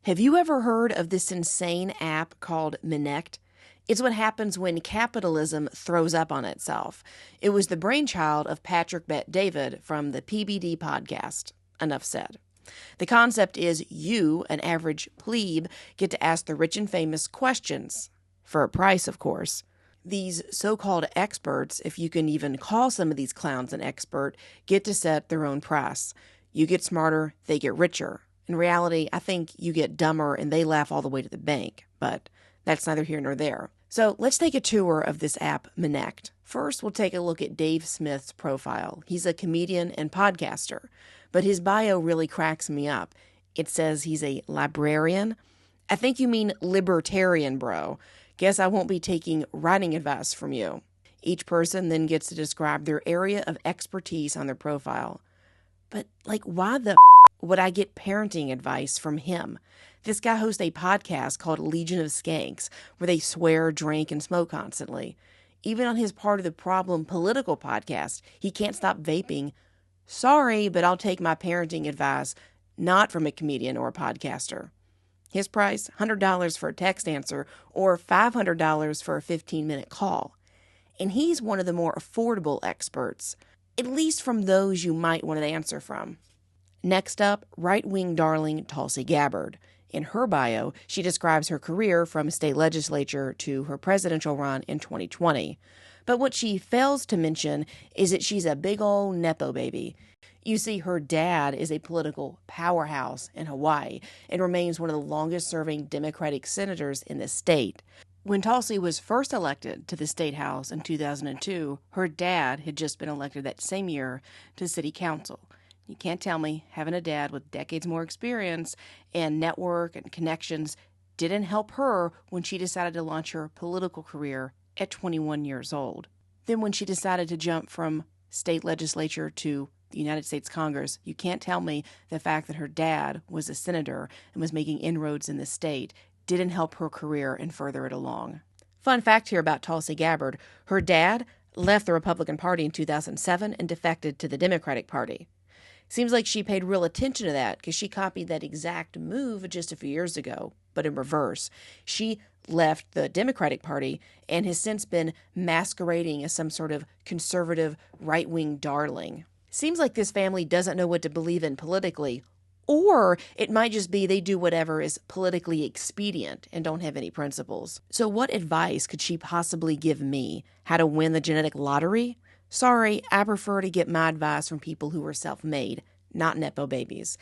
Have you ever heard of this insane app called Minect? It's what happens when capitalism throws up on itself. It was the brainchild of Patrick Bet-David from the PBD podcast. Enough said. The concept is you, an average plebe, get to ask the rich and famous questions. For a price, of course. These so-called experts, if you can even call some of these clowns an expert, get to set their own price. You get smarter, they get richer. In reality, I think you get dumber and they laugh all the way to the bank, but that's neither here nor there. So let's take a tour of this app, Minect. First, we'll take a look at Dave Smith's profile. He's a comedian and podcaster, but his bio really cracks me up. It says he's a librarian. I think you mean libertarian, bro. Guess I won't be taking writing advice from you. Each person then gets to describe their area of expertise on their profile. But, why the would I get parenting advice from him? This guy hosts a podcast called Legion of Skanks, where they swear, drink, and smoke constantly. Even on his Part of the Problem political podcast, he can't stop vaping. Sorry, but I'll take my parenting advice not from a comedian or a podcaster. His price, $100 for a text answer or $500 for a 15-minute call. And he's one of the more affordable experts, at least from those you might want an answer from. Next up, right-wing darling Tulsi Gabbard. In her bio, she describes her career from state legislature to her presidential run in 2020. But what she fails to mention is that she's a big ol' Nepo baby. You see, her dad is a political powerhouse in Hawaii and remains one of the longest-serving Democratic senators in the state. When Tulsi was first elected to the State House in 2002, her dad had just been elected that same year to City Council. You can't tell me having a dad with decades more experience and network and connections didn't help her when she decided to launch her political career at 21 years old. Then when she decided to jump from state legislature to the United States Congress, you can't tell me the fact that her dad was a senator and was making inroads in the state didn't help her career and further it along. Fun fact here about Tulsi Gabbard, her dad left the Republican Party in 2007 and defected to the Democratic Party. Seems like she paid real attention to that because she copied that exact move just a few years ago, but in reverse. She left the Democratic Party and has since been masquerading as some sort of conservative right-wing darling. Seems like this family doesn't know what to believe in politically, or it might just be they do whatever is politically expedient and don't have any principles. So what advice could she possibly give me? How to win the genetic lottery? Sorry, I prefer to get my advice from people who are self-made, not Nepo babies.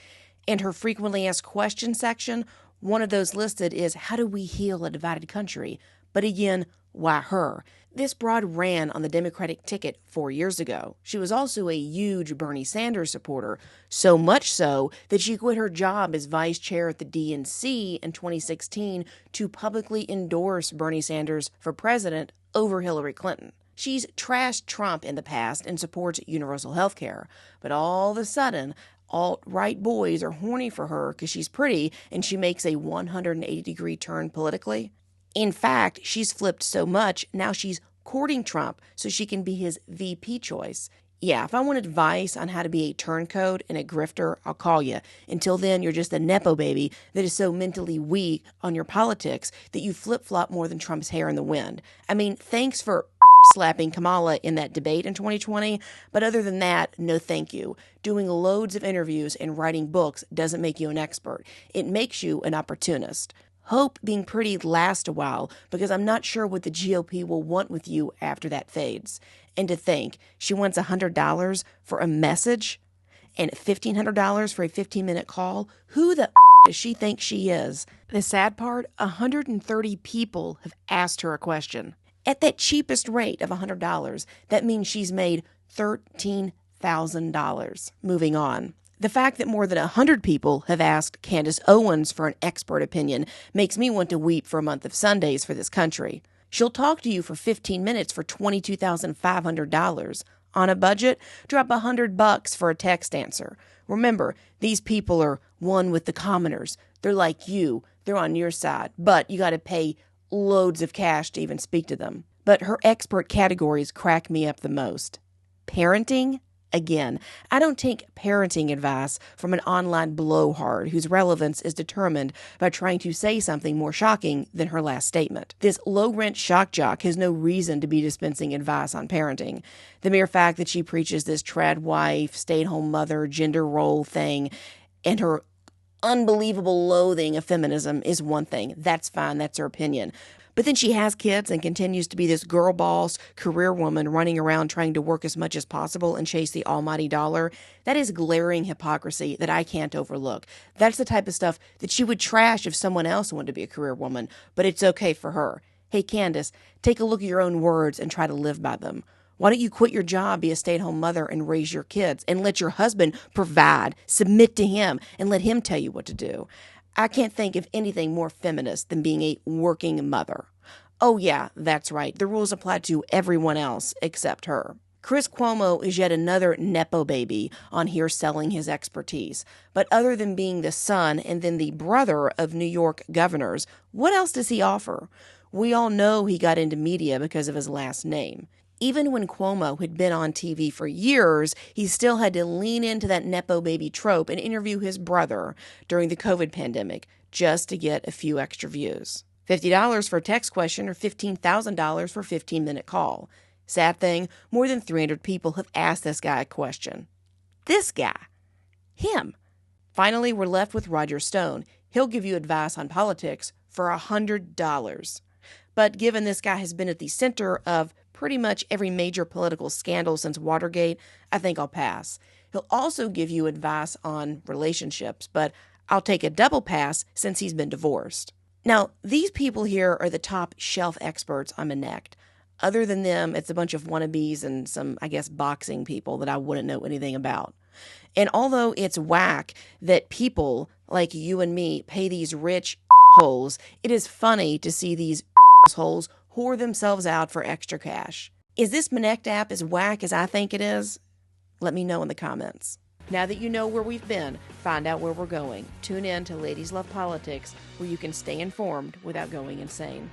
And her frequently asked questions section, one of those listed is, how do we heal a divided country? But again, why her? This broad ran on the Democratic ticket 4 years ago. She was also a huge Bernie Sanders supporter, so much so that she quit her job as vice chair at the DNC in 2016 to publicly endorse Bernie Sanders for president over Hillary Clinton. She's trashed Trump in the past and supports universal health care, but all of a sudden, alt-right boys are horny for her because she's pretty and she makes a 180-degree turn politically. In fact, she's flipped so much, now she's courting Trump so she can be his VP choice. Yeah, if I want advice on how to be a turncoat and a grifter, I'll call you. Until then, you're just a Nepo baby that is so mentally weak on your politics that you flip-flop more than Trump's hair in the wind. I mean, thanks for slapping Kamala in that debate in 2020, but other than that, no thank you. Doing loads of interviews and writing books doesn't make you an expert. It makes you an opportunist. Hope being pretty lasts a while because I'm not sure what the GOP will want with you after that fades. And to think, she wants $100 for a message and $1,500 for a 15-minute call? Who the does she think she is? The sad part, 130 people have asked her a question. At that cheapest rate of $100, that means she's made $13,000. Moving on. The fact that more than 100 people have asked Candace Owens for an expert opinion makes me want to weep for a month of Sundays for this country. She'll talk to you for 15 minutes for $22,500. On a budget, drop $100 for a text answer. Remember, these people are one with the commoners. They're like you. They're on your side. But you got to pay loads of cash to even speak to them. But her expert categories crack me up the most. Parenting, again. I don't take parenting advice from an online blowhard whose relevance is determined by trying to say something more shocking than her last statement. This low-rent shock jock has no reason to be dispensing advice on parenting. The mere fact that she preaches this trad wife, stay-at-home mother, gender role thing, and her unbelievable loathing of feminism is one thing. That's fine. That's her opinion. But then she has kids and continues to be this girl boss, career woman running around trying to work as much as possible and chase the almighty dollar. That is glaring hypocrisy that I can't overlook. That's the type of stuff that she would trash if someone else wanted to be a career woman, but it's okay for her. Hey, Candace, take a look at your own words and try to live by them. Why don't you quit your job, be a stay-at-home mother, and raise your kids, and let your husband provide, submit to him, and let him tell you what to do? I can't think of anything more feminist than being a working mother. Oh yeah, that's right. The rules apply to everyone else except her. Chris Cuomo is yet another Nepo baby on here selling his expertise. But other than being the son and then the brother of New York governors, what else does he offer? We all know he got into media because of his last name. Even when Cuomo had been on TV for years, he still had to lean into that Nepo baby trope and interview his brother during the COVID pandemic just to get a few extra views. $50 for a text question or $15,000 for a 15-minute call. Sad thing, more than 300 people have asked this guy a question. This guy. Him. Finally, we're left with Roger Stone. He'll give you advice on politics for $100. But given this guy has been at the center of pretty much every major political scandal since Watergate, I think I'll pass. He'll also give you advice on relationships, but I'll take a double pass since he's been divorced. Now, these people here are the top shelf experts on Minnect. Other than them, it's a bunch of wannabes and some, I guess, boxing people that I wouldn't know anything about. And although it's whack that people like you and me pay these rich holes, it is funny to see these holes whore themselves out for extra cash. Is this Minnect app as whack as I think it is? Let me know in the comments. Now that you know where we've been, find out where we're going. Tune in to Ladies Love Politics, where you can stay informed without going insane.